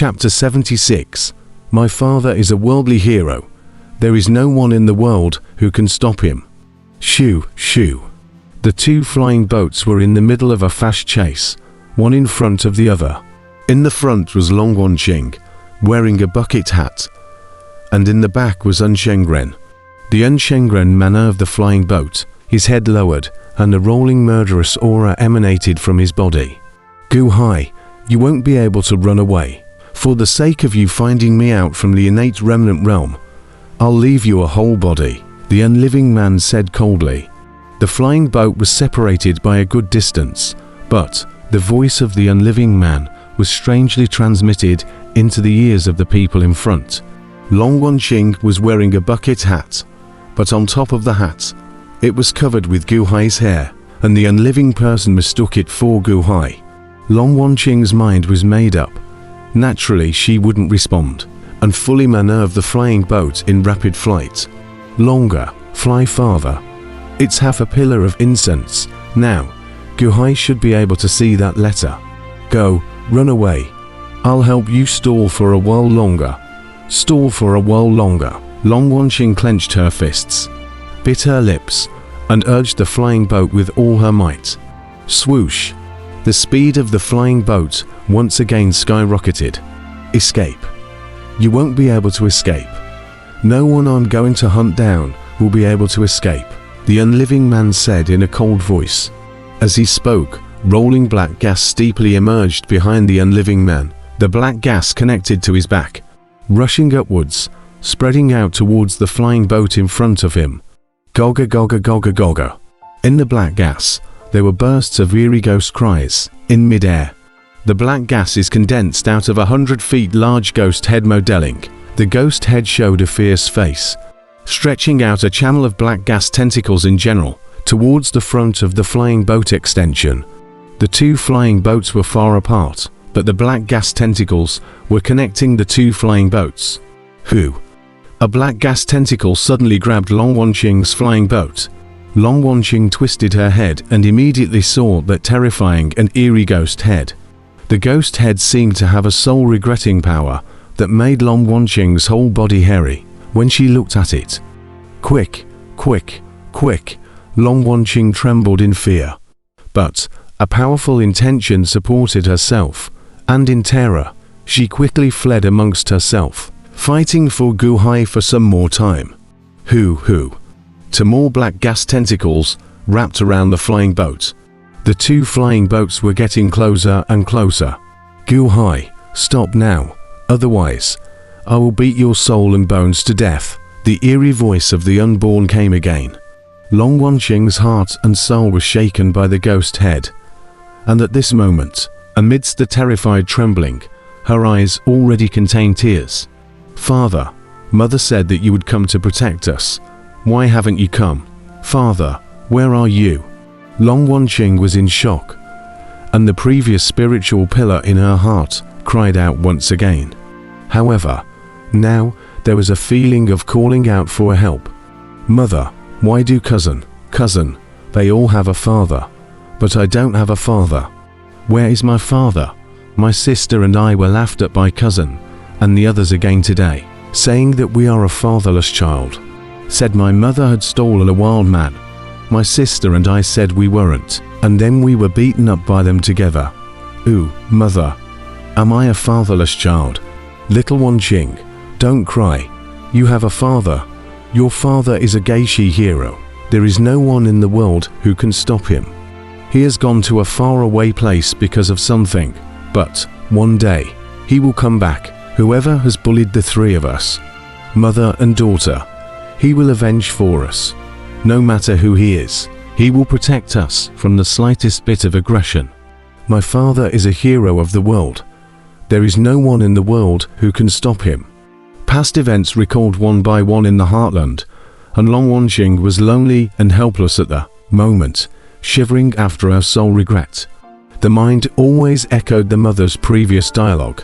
Chapter 76. My father is a worldly hero. There is no one in the world who can stop him. Shoo, shoo. The two flying boats were in the middle of a fast chase, one in front of the other. In the front was Long Wanqing, wearing a bucket hat, and in the back was Unshengren. The Unshengren manner of the flying boat, his head lowered, and a rolling murderous aura emanated from his body. Gu Hai, you won't be able to run away. For the sake of you finding me out from the innate remnant realm, I'll leave you a whole body, the unliving man said coldly. The flying boat was separated by a good distance, but the voice of the unliving man was strangely transmitted into the ears of the people in front. Long Wanqing was wearing a bucket hat, but on top of the hat, it was covered with Gu Hai's hair, and the unliving person mistook it for Gu Hai. Long Wanqing's mind was made up. Naturally, she wouldn't respond, and fully maneuvered the flying boat in rapid flight. Longer, fly farther. It's half a pillar of incense. Now, Gu Hai should be able to see that letter. Go, run away. I'll help you stall for a while longer. Stall for a while longer. Long Wanqing clenched her fists, bit her lips, and urged the flying boat with all her might. Swoosh! The speed of the flying boat once again skyrocketed. Escape. You won't be able to escape. No one I'm going to hunt down will be able to escape, the unliving man said in a cold voice. As he spoke, rolling black gas steeply emerged behind the unliving man. The black gas connected to his back, rushing upwards, spreading out towards the flying boat in front of him. Gogga gogga gogga gogga. In the black gas, there were bursts of eerie ghost cries, in mid-air. The black gas is condensed out of 100 feet large ghost head modeling. The ghost head showed a fierce face, stretching out a channel of black gas tentacles in general, towards the front of the flying boat extension. The two flying boats were far apart, but the black gas tentacles were connecting the two flying boats. Who? A black gas tentacle suddenly grabbed Long Wanqing's flying boat. Long Wanqing twisted her head and immediately saw that terrifying and eerie ghost head. The ghost head seemed to have a soul-regretting power that made Long Wanqing's whole body hairy when she looked at it. Quick, quick, quick, Long Wanqing trembled in fear. But a powerful intention supported herself, and in terror, she quickly fled amongst herself, fighting for Gu Hai for some more time. Who? To more black gas tentacles wrapped around the flying boat. The two flying boats were getting closer and closer. Gu Hai, stop now, otherwise, I will beat your soul and bones to death. The eerie voice of the unborn came again. Long Wanqing's heart and soul was shaken by the ghost head. And at this moment, amidst the terrified trembling, her eyes already contained tears. Father, Mother said that you would come to protect us. Why haven't you come? Father, where are you? Long Wanqing was in shock, and the previous spiritual pillar in her heart cried out once again. However, now there was a feeling of calling out for help. Mother, why do cousin, they all have a father, but I don't have a father. Where is my father? My sister and I were laughed at by cousin, and the others again today, saying that we are a fatherless child. Said my mother had stolen a wild man. My sister and I said we weren't, and then we were beaten up by them together. Ooh, mother, am I a fatherless child? Little Wanqing, don't cry. You have a father. Your father is a Geishi hero. There is no one in the world who can stop him. He has gone to a faraway place because of something, but one day, he will come back, whoever has bullied the three of us, mother and daughter. He will avenge for us. No matter who he is, he will protect us from the slightest bit of aggression. My father is a hero of the world. There is no one in the world who can stop him. Past events recalled one by one in the heartland, and Long Wanqing was lonely and helpless at the moment, shivering after her soul regret. The mind always echoed the mother's previous dialogue.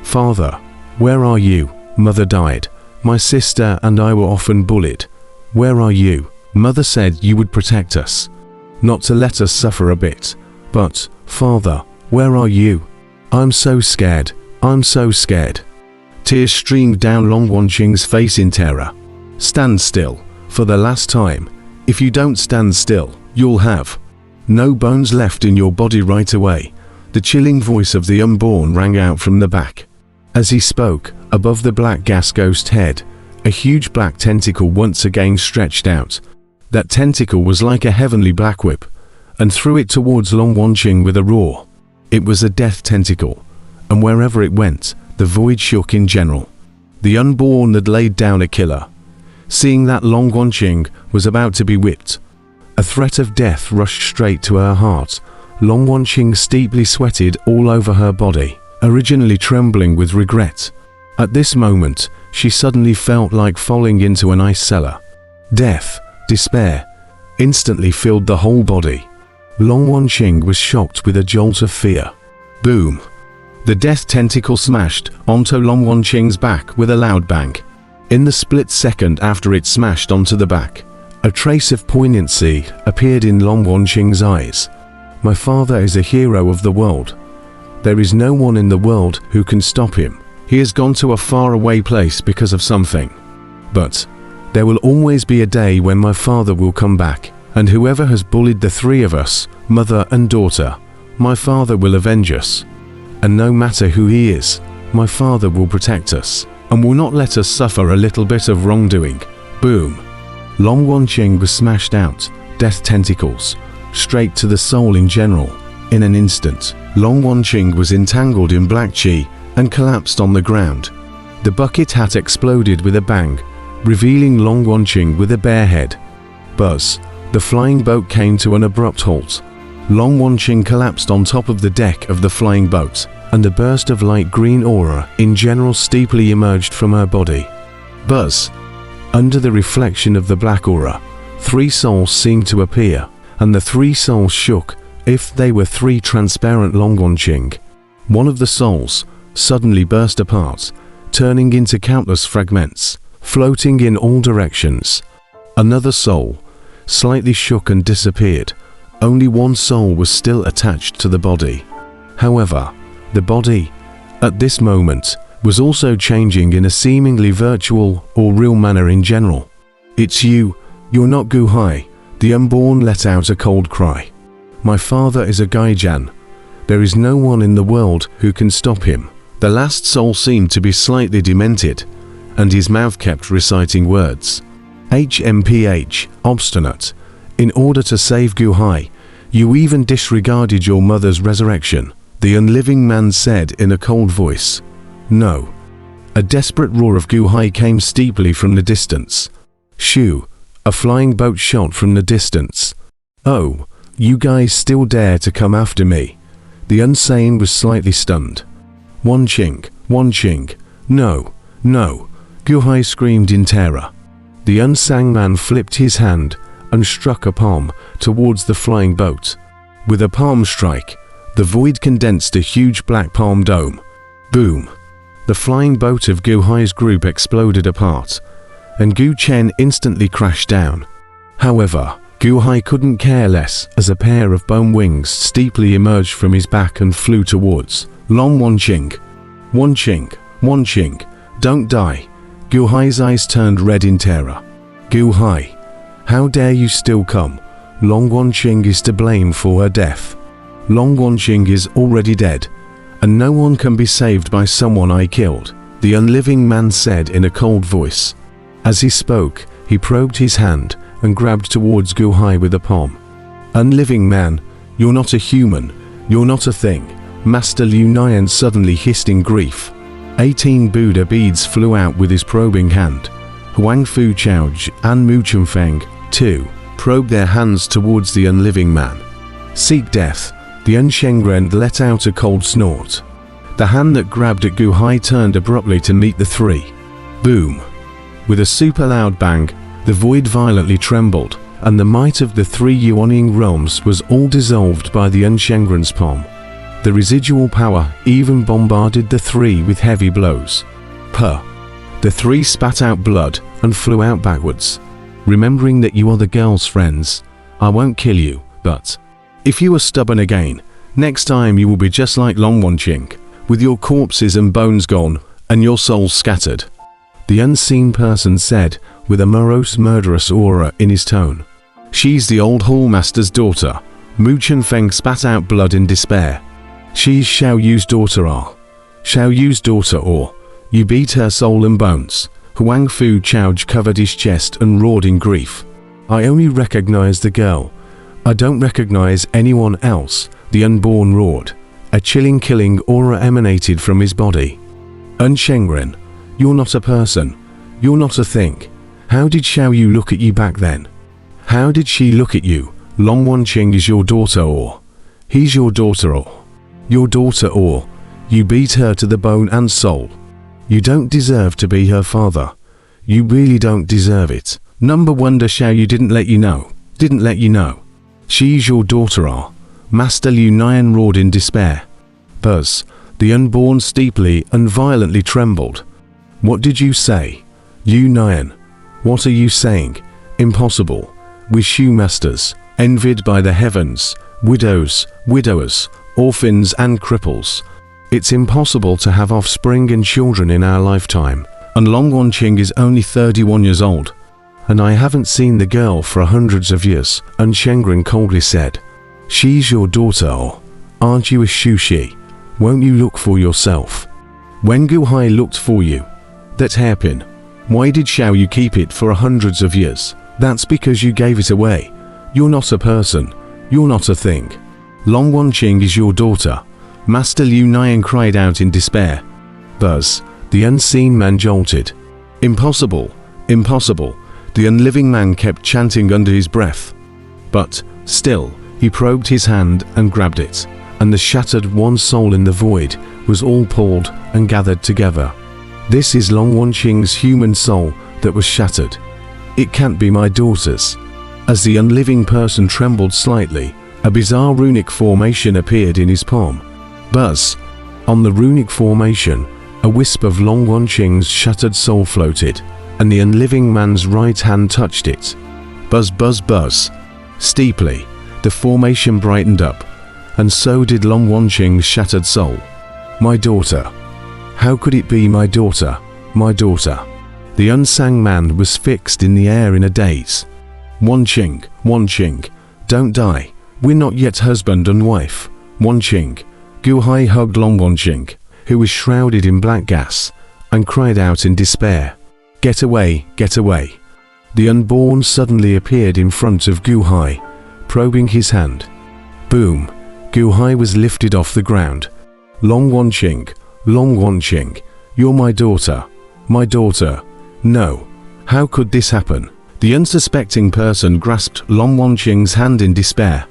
Father, where are you? Mother died. My sister and I were often bullied. Where are you? Mother said you would protect us, not to let us suffer a bit. But, Father, where are you? I'm so scared. I'm so scared." Tears streamed down Long Wanqing's face in terror. "Stand still, for the last time. If you don't stand still, you'll have no bones left in your body right away." The chilling voice of the unborn rang out from the back. As he spoke, above the black gas ghost head, a huge black tentacle once again stretched out. That tentacle was like a heavenly black whip, and threw it towards Long Wanqing with a roar. It was a death tentacle, and wherever it went, the void shook in general. The unborn had laid down a killer. Seeing that Long Wanqing was about to be whipped, a threat of death rushed straight to her heart. Long Wanqing steeply sweated all over her body, originally trembling with regret. At this moment, she suddenly felt like falling into an ice cellar. Death, despair, instantly filled the whole body. Long Wanqing was shocked with a jolt of fear. Boom! The death tentacle smashed onto Long Wanqing's back with a loud bang. In the split second after it smashed onto the back, a trace of poignancy appeared in Long Wanqing's eyes. "My father is a hero of the world. There is no one in the world who can stop him. He has gone to a faraway place because of something. But there will always be a day when my father will come back, and whoever has bullied the three of us, mother and daughter, my father will avenge us. And no matter who he is, my father will protect us, and will not let us suffer a little bit of wrongdoing." Boom! Long Wanqing was smashed out, death tentacles, straight to the soul in general. In an instant, Long Wanqing was entangled in black chi and collapsed on the ground. The bucket hat exploded with a bang, revealing Long Wanqing with a bare head. Buzz! The flying boat came to an abrupt halt. Long Wanqing collapsed on top of the deck of the flying boat, and a burst of light green aura in general steeply emerged from her body. Buzz! Under the reflection of the black aura, three souls seemed to appear, and the three souls shook, if they were three transparent Long Wanqing. One of the souls suddenly burst apart, turning into countless fragments, floating in all directions. Another soul slightly shook and disappeared. Only one soul was still attached to the body. However, the body, at this moment, was also changing in a seemingly virtual or real manner in general. "It's you, you're not Gu Hai." The unborn let out a cold cry. "My father is a Gaijin. There is no one in the world who can stop him." The last soul seemed to be slightly demented, and his mouth kept reciting words. "HMPH, obstinate. In order to save Gu Hai, you even disregarded your mother's resurrection," the unliving man said in a cold voice. "No." A desperate roar of Gu Hai came steeply from the distance. "Shoo!" A flying boat shot from the distance. "Oh, you guys still dare to come after me?" The unsane was slightly stunned. Wanqing, no, no," Gu Hai screamed in terror. The unsang man flipped his hand and struck a palm towards the flying boat. With a palm strike, the void condensed a huge black palm dome. Boom! The flying boat of Gu Hai's group exploded apart, and Gu Chen instantly crashed down. However, Gu Hai couldn't care less as a pair of bone wings steeply emerged from his back and flew towards Long Wanqing. Wanqing, don't die." Gu Hai's eyes turned red in terror. "Gu Hai, how dare you still come? Long Wanqing is to blame for her death. Long Wanqing is already dead, and no one can be saved by someone I killed," the unliving man said in a cold voice. As he spoke, he probed his hand and grabbed towards Gu Hai with a palm. "Unliving man, you're not a human, you're not a thing," Master Liu Nian suddenly hissed in grief. 18 Buddha beads flew out with his probing hand. Huang Fu Chaoj and Mu Chunfeng, too, probed their hands towards the unliving man. "Seek death," the Unshengren let out a cold snort. The hand that grabbed at Gu Hai turned abruptly to meet the three. Boom! With a super loud bang, the void violently trembled, and the might of the three Yuanying realms was all dissolved by the Unshengren's palm. The residual power even bombarded the three with heavy blows. Puh! The three spat out blood and flew out backwards. "Remembering that you are the girl's friends, I won't kill you, but if you are stubborn again, next time you will be just like Long Wanqing," with your corpses and bones gone, and your soul scattered," the unseen person said, with a morose, murderous aura in his tone. "She's the old hallmaster's daughter." Mu Chunfeng spat out blood in despair. "She's Xiao Yu's daughter, Xiao Yu's daughter, or you beat her soul and bones." Huang Fu Chaoj covered his chest and roared in grief. "I only recognize the girl. I don't recognize anyone else," the unborn roared. A chilling, killing aura emanated from his body. "Unshengren, you're not a person. You're not a thing. How did Xiao Yu look at you back then? How did she look at you? Long Wanqing is your daughter, or he's your daughter, or your daughter, or you beat her to the bone and soul. You don't deserve to be her father. You really don't deserve it. Number wonder Xiao Yu didn't let you know. She's your daughter, Master Liu Nian roared in despair. Buzz, the unborn steeply and violently trembled. "What did you say? Liu Nian, what are you saying? Impossible. We Shu masters, envied by the heavens, widows, widowers, orphans and cripples. It's impossible to have offspring and children in our lifetime, and Long Wanqing is only 31 years old. And I haven't seen the girl for hundreds of years," Shengren coldly said. "She's your daughter, aren't you a Shushi? Won't you look for yourself? When Guhai looked for you, that hairpin, why did Xiao Yu keep it for hundreds of years? That's because you gave it away. You're not a person. You're not a thing. Long Wanqing is your daughter," Master Liu Nian cried out in despair. Buzz, the unseen man jolted. "Impossible, impossible," the unliving man kept chanting under his breath. But, still, he probed his hand and grabbed it, and the shattered one soul in the void was all pulled and gathered together. "This is Long Wanqing's human soul that was shattered. It can't be my daughter's." As the unliving person trembled slightly, a bizarre runic formation appeared in his palm. Buzz, on the runic formation, a wisp of Long Wanqing's shattered soul floated, and the unliving man's right hand touched it. Buzz, buzz, buzz. Steeply, the formation brightened up, and so did Long Wanqing's shattered soul. "My daughter. How could it be my daughter? My daughter?" The unsang man was fixed in the air in a daze. "Wanqing, Wanqing, don't die. We're not yet husband and wife. Wanqing." Guhai hugged Long Wanqing, who was shrouded in black gas, and cried out in despair. "Get away, get away." The unborn suddenly appeared in front of Guhai, probing his hand. Boom! Guhai was lifted off the ground. Long Wanqing, you're my daughter. My daughter. No. How could this happen? The unsuspecting person grasped Long Wanqing's hand in despair.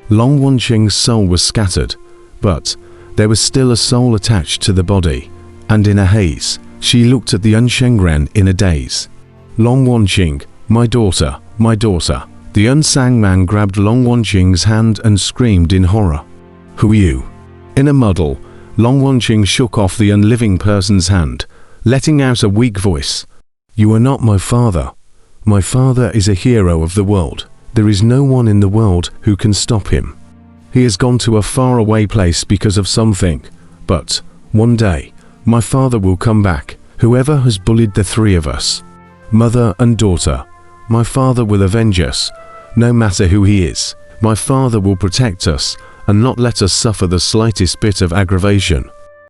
Long Wanqing's soul was scattered, but there was still a soul attached to the body, and in a haze, she looked at the Unshengren in a daze. "Long Wanqing, my daughter, my daughter." The unsang man grabbed Long Wanqing's hand and screamed in horror. "Who are you?" In a muddle, Long Wanqing shook off the unliving person's hand, letting out a weak voice. "You are not my father. My father is a hero of the world. There is no one in the world who can stop him. He has gone to a faraway place because of something, but one day, my father will come back. Whoever has bullied the three of us, mother and daughter, my father will avenge us, no matter who he is. My father will protect us and not let us suffer the slightest bit of aggravation."